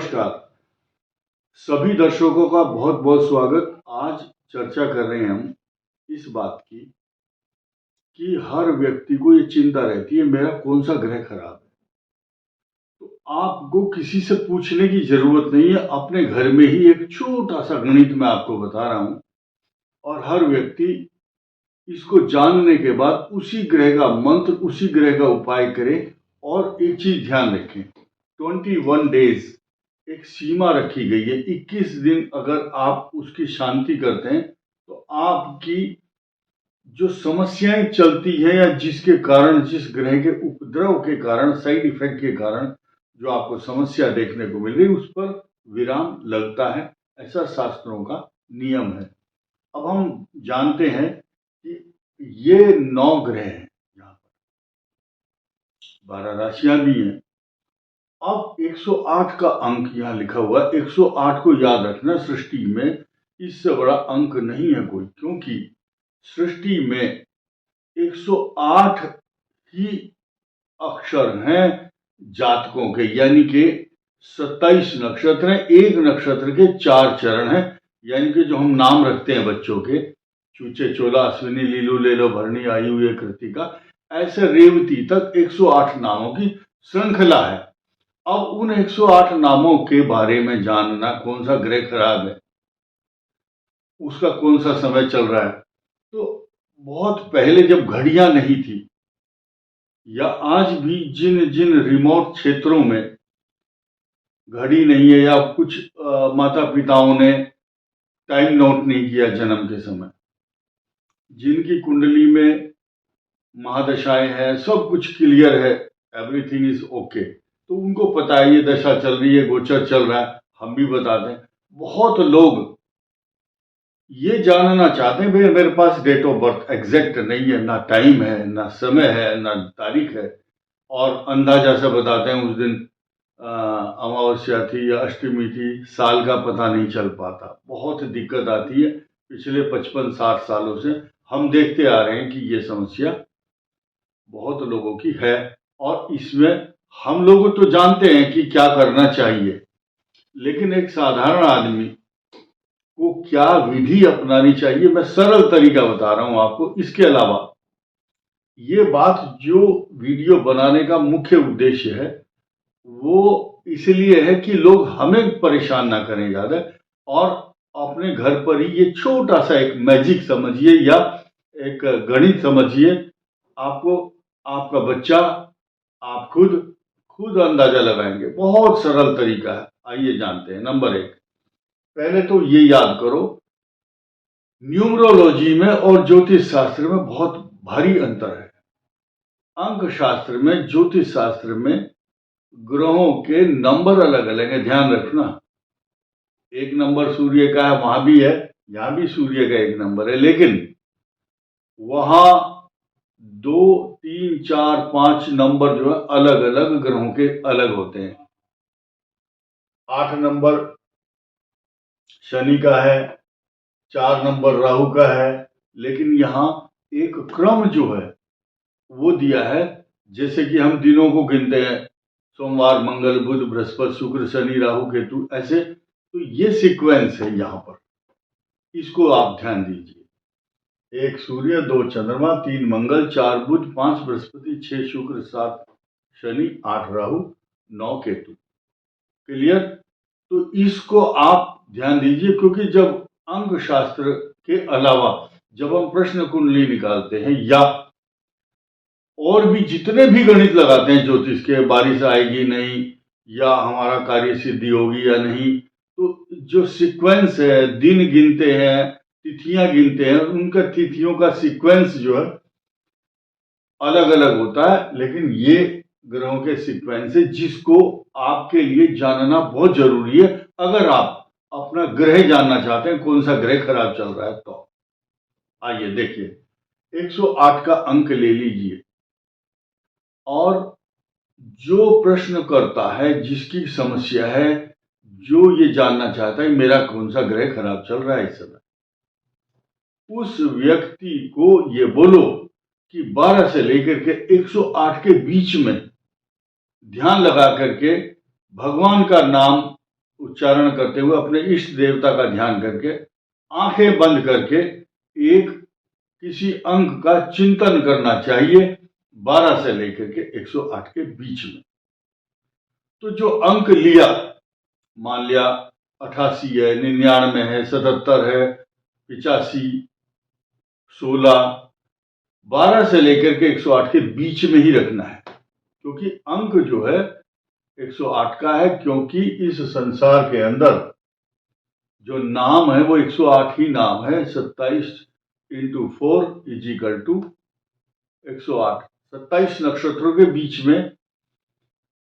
नमस्कार। सभी दर्शकों का बहुत बहुत स्वागत। आज चर्चा कर रहे हैं हम इस बात की कि हर व्यक्ति को ये चिंता रहती है मेरा कौन सा ग्रह खराब है। तो आपको किसी से पूछने की जरूरत नहीं है, अपने घर में ही एक छोटा सा गणित मैं आपको बता रहा हूं और हर व्यक्ति इसको जानने के बाद उसी ग्रह का मंत्र, उसी ग्रह का उपाय करे। और एक चीज ध्यान रखें, 21 डेज एक सीमा रखी गई है। 21 दिन अगर आप उसकी शांति करते हैं तो आपकी जो समस्याएं चलती है या जिसके कारण, जिस ग्रह के उपद्रव के कारण, साइड इफेक्ट के कारण जो आपको समस्या देखने को मिल रही है, उस पर विराम लगता है। ऐसा शास्त्रों का नियम है। अब हम जानते हैं कि ये 9 ग्रह हैं, यहाँ पर 12 राशियां भी हैं। अब 108 का अंक यहाँ लिखा हुआ है। 108 को याद रखना, सृष्टि में इससे बड़ा अंक नहीं है कोई, क्योंकि सृष्टि में 108 ही अक्षर हैं जातकों के, यानी कि 27 नक्षत्र हैं। एक नक्षत्र के 4 चरण हैं, यानी कि जो हम नाम रखते हैं बच्चों के, चूचे, चोला, अश्विनी, लीलू, लेलो, भरणी, आयु, ये कृतिका, ऐसे रेवती तक 108 नामों की श्रृंखला है। अब उन 108 नामों के बारे में जानना, कौन सा ग्रह खराब है, उसका कौन सा समय चल रहा है। तो बहुत पहले जब घड़ियां नहीं थी, या आज भी जिन जिन रिमोट क्षेत्रों में घड़ी नहीं है, या कुछ माता पिताओं ने टाइम नोट नहीं किया जन्म के समय, जिनकी कुंडली में महादशाएं हैं, सब कुछ क्लियर है, एवरीथिंग इज ओके, तो उनको पता है ये दशा चल रही है, गोचर चल रहा है, हम भी बताते हैं। बहुत लोग ये जानना चाहते हैं, भाई मेरे पास डेट ऑफ बर्थ एग्जैक्ट नहीं है, ना टाइम है, ना समय है, ना तारीख है, और अंदाजा से बताते हैं उस दिन अमावस्या थी या अष्टमी थी, साल का पता नहीं चल पाता। बहुत दिक्कत आती है। पिछले 55-60 सालों से हम देखते आ रहे हैं कि ये समस्या बहुत लोगों की है, और इसमें हम लोग तो जानते हैं कि क्या करना चाहिए, लेकिन एक साधारण आदमी को क्या विधि अपनानी चाहिए, मैं सरल तरीका बता रहा हूं आपको। इसके अलावा ये बात, जो वीडियो बनाने का मुख्य उद्देश्य है, वो इसलिए है कि लोग हमें परेशान ना करें ज्यादा, और अपने घर पर ही ये छोटा सा एक मैजिक समझिए या एक गणित समझिए। आपको आपका बच्चा, आप खुद अंदाजा लगाएंगे। बहुत सरल तरीका है, आइए जानते हैं। नंबर 1, पहले तो ये याद करो, न्यूमरोलॉजी में और ज्योतिष शास्त्र में बहुत भारी अंतर है। अंक शास्त्र में, ज्योतिष शास्त्र में ग्रहों के नंबर अलग अलग है, ध्यान रखना। एक नंबर सूर्य का है, वहां भी है, यहां भी सूर्य का एक नंबर है, लेकिन वहां 2, 3, 4, 5 नंबर जो है अलग अलग ग्रहों के अलग होते हैं। 8 नंबर शनि का है, 4 नंबर राहु का है, लेकिन यहां एक क्रम जो है वो दिया है। जैसे कि हम दिनों को गिनते हैं, सोमवार, मंगल, बुध, बृहस्पति, शुक्र, शनि, राहु, केतु, ऐसे। तो ये सीक्वेंस है यहां पर, इसको आप ध्यान दीजिए। 1 सूर्य, 2 चंद्रमा, 3 मंगल, 4 बुध, 5 बृहस्पति, 6 शुक्र, 7 शनि, 8 राहु, 9 केतु। क्लियर? तो इसको आप ध्यान दीजिए, क्योंकि जब अंक शास्त्र के अलावा जब हम प्रश्न कुंडली निकालते हैं, या और भी जितने भी गणित लगाते हैं ज्योतिष के, बारिश आएगी नहीं, या हमारा कार्य सिद्धि होगी या नहीं, तो जो सीक्वेंस है, दिन गिनते हैं, तिथियां गिनते हैं, उनका तिथियों का सीक्वेंस जो है अलग अलग होता है। लेकिन ये ग्रहों के सीक्वेंस है, जिसको आपके लिए जानना बहुत जरूरी है अगर आप अपना ग्रह जानना चाहते हैं, कौन सा ग्रह खराब चल रहा है। तो आइए देखिए, 108 का अंक ले लीजिए, और जो प्रश्न करता है, जिसकी समस्या है, जो ये जानना चाहता है मेरा कौन सा ग्रह खराब चल रहा है इस समय, उस व्यक्ति को ये बोलो कि 12 से लेकर के 108 के बीच में ध्यान लगा करके भगवान का नाम उच्चारण करते हुए अपने इष्ट देवता का ध्यान करके आंखें बंद करके एक किसी अंक का चिंतन करना चाहिए 12 से लेकर के 108 के बीच में। तो जो अंक लिया, मान लिया 88 है, 99 है, 77 है, 85, 16, 12 से लेकर के 108 के बीच में ही रखना है, क्योंकि अंक जो है 108 का है, क्योंकि इस संसार के अंदर जो नाम है वो 108 ही नाम है। 27 × 4 = 108। 27 नक्षत्रों के बीच में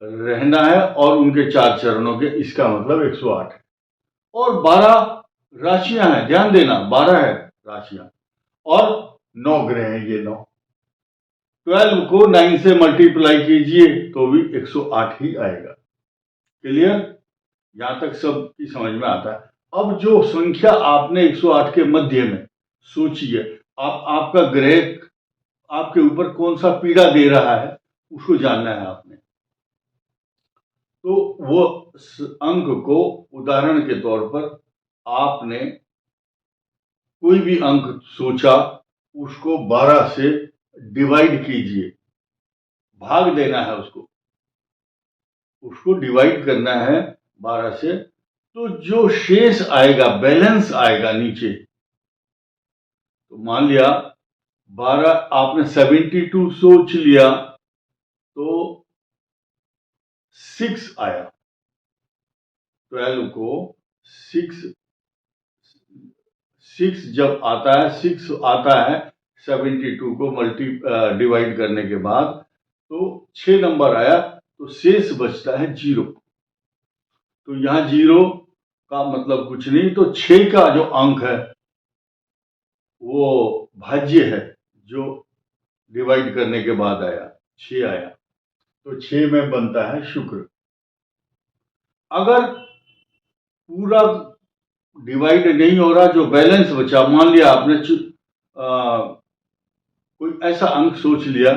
रहना है और उनके 4 चरणों के, इसका मतलब 108 है। और 12 राशियां हैं, ध्यान देना, 12 है राशियां और 9 ग्रह हैं। ये 9, 12 को 9 से मल्टीप्लाई कीजिए तो भी 108 ही आएगा। क्लियर? यहां तक सब की समझ में आता है। अब जो संख्या आपने 108 के मध्य में सोची है, आपका ग्रह आपके ऊपर कौन सा पीड़ा दे रहा है उसको जानना है आपने। तो वो अंक को, उदाहरण के तौर पर आपने कोई भी अंक सोचा, उसको 12 से डिवाइड कीजिए, भाग देना है उसको डिवाइड करना है 12 से। तो जो शेष आएगा, बैलेंस आएगा नीचे, तो मान लिया 12 आपने 72 सोच लिया तो 6 आया। 12 को 6 जब आता है, 6 आता है 72 को डिवाइड करने के बाद, तो 6 नंबर आया, तो शेष बचता है 0। तो यहां 0 का मतलब कुछ नहीं, तो 6 का जो अंक है वो भाज्य है, जो डिवाइड करने के बाद आया, 6 आया, तो 6 में बनता है शुक्र। अगर पूरा डिवाइड नहीं हो रहा, जो बैलेंस बचा, मान लिया आपने कोई ऐसा अंक सोच लिया,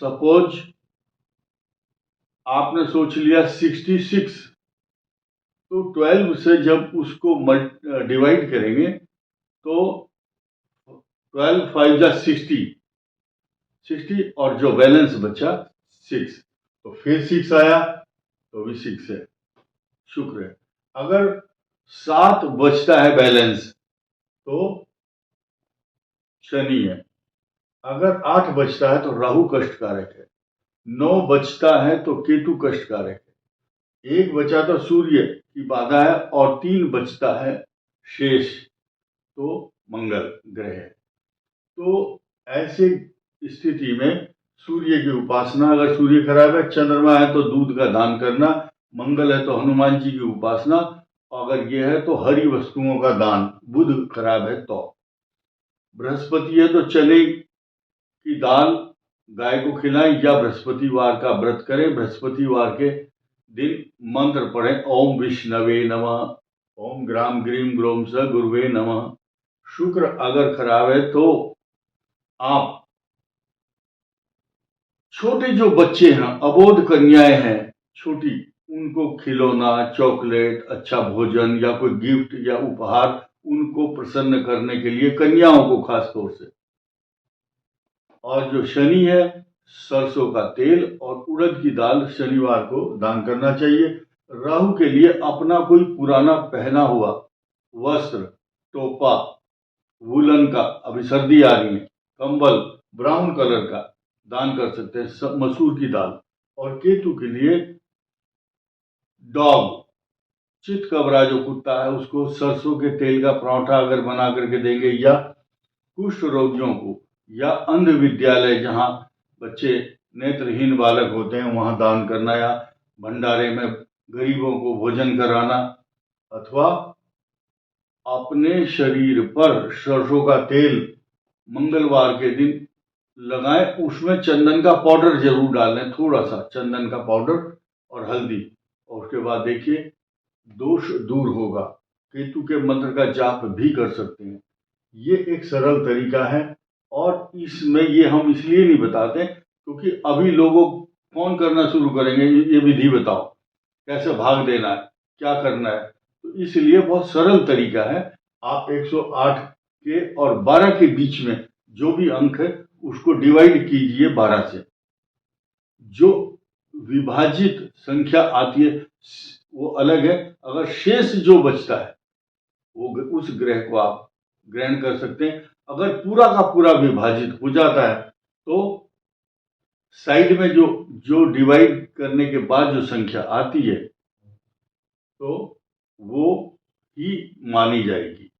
सपोज आपने सोच लिया 66, तो 12 से जब उसको डिवाइड करेंगे तो 12 5 जा 60 और जो बैलेंस बचा 6, तो फिर 6 आया तो भी 6 है, शुक्र है। अगर 7 बचता है बैलेंस तो शनि है। अगर 8 बचता है तो राहु कष्टकारक है। 9 बचता है तो केतु कष्टकारक है। 1 बचा तो सूर्य की बाधा है और 3 बचता है शेष, तो मंगल ग्रह है। तो ऐसे स्थिति में सूर्य की उपासना, अगर सूर्य खराब है, चंद्रमा है तो दूध का दान करना, मंगल है तो हनुमान जी की उपासना, अगर यह है तो हरी वस्तुओं का दान, बुध खराब है तो, बृहस्पति है तो चने की दाल गाय को खिलाएं या बृहस्पतिवार का व्रत करें। बृहस्पतिवार के दिन मंत्र पढ़ें, ओम विष्णवे नमः, ओम ग्राम ग्रीम ग्रोम स गुरुवे नमः। शुक्र अगर खराब है तो आप छोटे जो बच्चे हैं, अबोध कन्याएं हैं छोटी, उनको खिलौना, चॉकलेट, अच्छा भोजन या कोई गिफ्ट या उपहार, उनको प्रसन्न करने के लिए, कन्याओं को खास तौर से। और जो शनि है, सरसों का तेल और उड़द की दाल शनिवार को दान करना चाहिए। राहु के लिए अपना कोई पुराना पहना हुआ वस्त्र, टोपा वूलन का, अभी सर्दी आ रही है, कंबल ब्राउन कलर का दान कर सकते हैं, मसूर की दाल। और केतु के लिए डॉग, चितकबरा जो कुत्ता है, उसको सरसों के तेल का पराठा अगर बना करके देंगे, या कुष्ठ रोगियों को, या अंध विद्यालय जहां बच्चे नेत्रहीन बालक होते हैं वहां दान करना, या भंडारे में गरीबों को भोजन कराना, अथवा अपने शरीर पर सरसों का तेल मंगलवार के दिन लगाएं, उसमें चंदन का पाउडर जरूर डालें, थोड़ा सा चंदन का पाउडर और हल्दी, और उसके बाद देखिए दोष दूर होगा। केतु के मंत्र का जाप भी कर सकते हैं। ये एक सरल तरीका है, और इसमें ये हम इसलिए नहीं बताते क्योंकि अभी लोगों फोन करना शुरू करेंगे, ये विधि बताओ कैसे भाग देना है। क्या करना है। तो इसलिए बहुत सरल तरीका है, आप 108 के और 12 के बीच में जो भी अंक है उसको डिवाइड कीजिए 12 से। जो विभाजित संख्या आती है वो अलग है, अगर शेष जो बचता है वो उस ग्रह को आप ग्रहण कर सकते हैं। अगर पूरा का पूरा विभाजित हो जाता है तो साइड में जो जो डिवाइड करने के बाद जो संख्या आती है तो वो ही मानी जाएगी,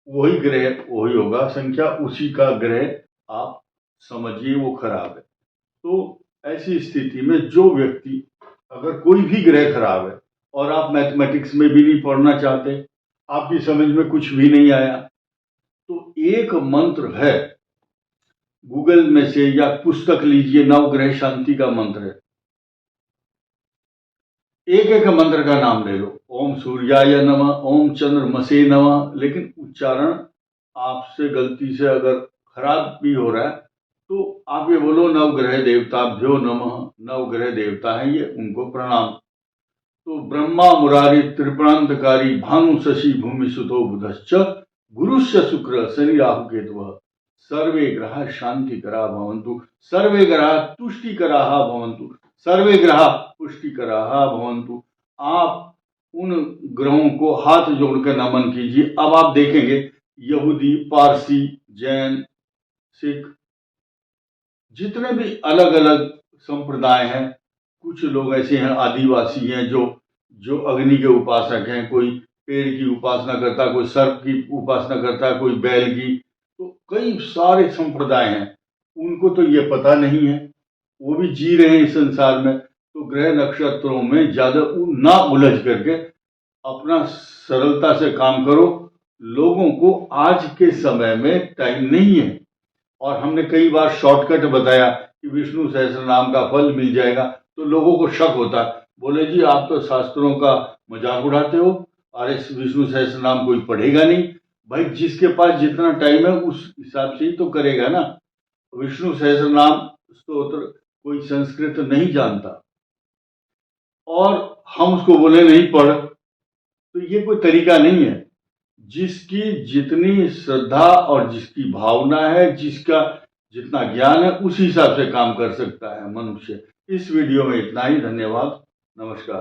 वही ग्रह वही होगा संख्या, उसी का ग्रह आप समझिए वो खराब है। तो ऐसी स्थिति में जो व्यक्ति, अगर कोई भी ग्रह खराब है और आप मैथमेटिक्स में भी नहीं पढ़ना चाहते, आपकी समझ में कुछ भी नहीं आया, तो एक मंत्र है, गूगल में से या पुस्तक लीजिए, नवग्रह शांति का मंत्र है, एक एक मंत्र का नाम ले लो, ओम सूर्याय नमः, ओम चंद्रमसे नमः, लेकिन उच्चारण आपसे गलती से अगर खराब भी हो रहा है तो आप ये बोलो नवग्रह देवताभ्यो नमः, नवग्रह देवता है ये, उनको प्रणाम। तो ब्रह्मा मुरारी त्रिपुरांतकारी भानु शशि भूमि सुतो बुधश्च गुरुश्च शुक्र शनि राहु केतुः सर्वे ग्रह शांतिकरा भवन्तु, सर्वे ग्रह तुष्टिकरा भवन्तु, सर्वे ग्रह पुष्टिकरा भवन्तु। आप उन ग्रहों को हाथ जोड़कर नमन कीजिए। अब आप देखेंगे यहूदी, पारसी, जैन, सिख, जितने भी अलग अलग संप्रदाय हैं, कुछ लोग ऐसे हैं आदिवासी हैं जो अग्नि के उपासक हैं, कोई पेड़ की उपासना करता है, कोई सर्प की उपासना करता है, कोई बैल की, तो कई सारे संप्रदाय हैं। उनको तो ये पता नहीं है, वो भी जी रहे हैं इस संसार में। तो ग्रह नक्षत्रों में ज्यादा ना उलझ करके अपना सरलता से काम करो। लोगों को आज के समय में टाइम नहीं है, और हमने कई बार शॉर्टकट बताया कि विष्णु सहस्त्र नाम का फल मिल जाएगा, तो लोगों को शक होता है, बोले जी आप तो शास्त्रों का मजाक उड़ाते हो, अरे विष्णु सहस्त्र नाम कोई पढ़ेगा नहीं। भाई जिसके पास जितना टाइम है उस हिसाब से ही तो करेगा ना। विष्णु सहस्त्र नाम स्तोत्र कोई संस्कृत नहीं जानता और हम उसको बोले नहीं पढ़, तो ये कोई तरीका नहीं है। जिसकी जितनी श्रद्धा और जिसकी भावना है, जिसका जितना ज्ञान है, उसी हिसाब से काम कर सकता है मनुष्य। इस वीडियो में इतना ही। धन्यवाद, नमस्कार।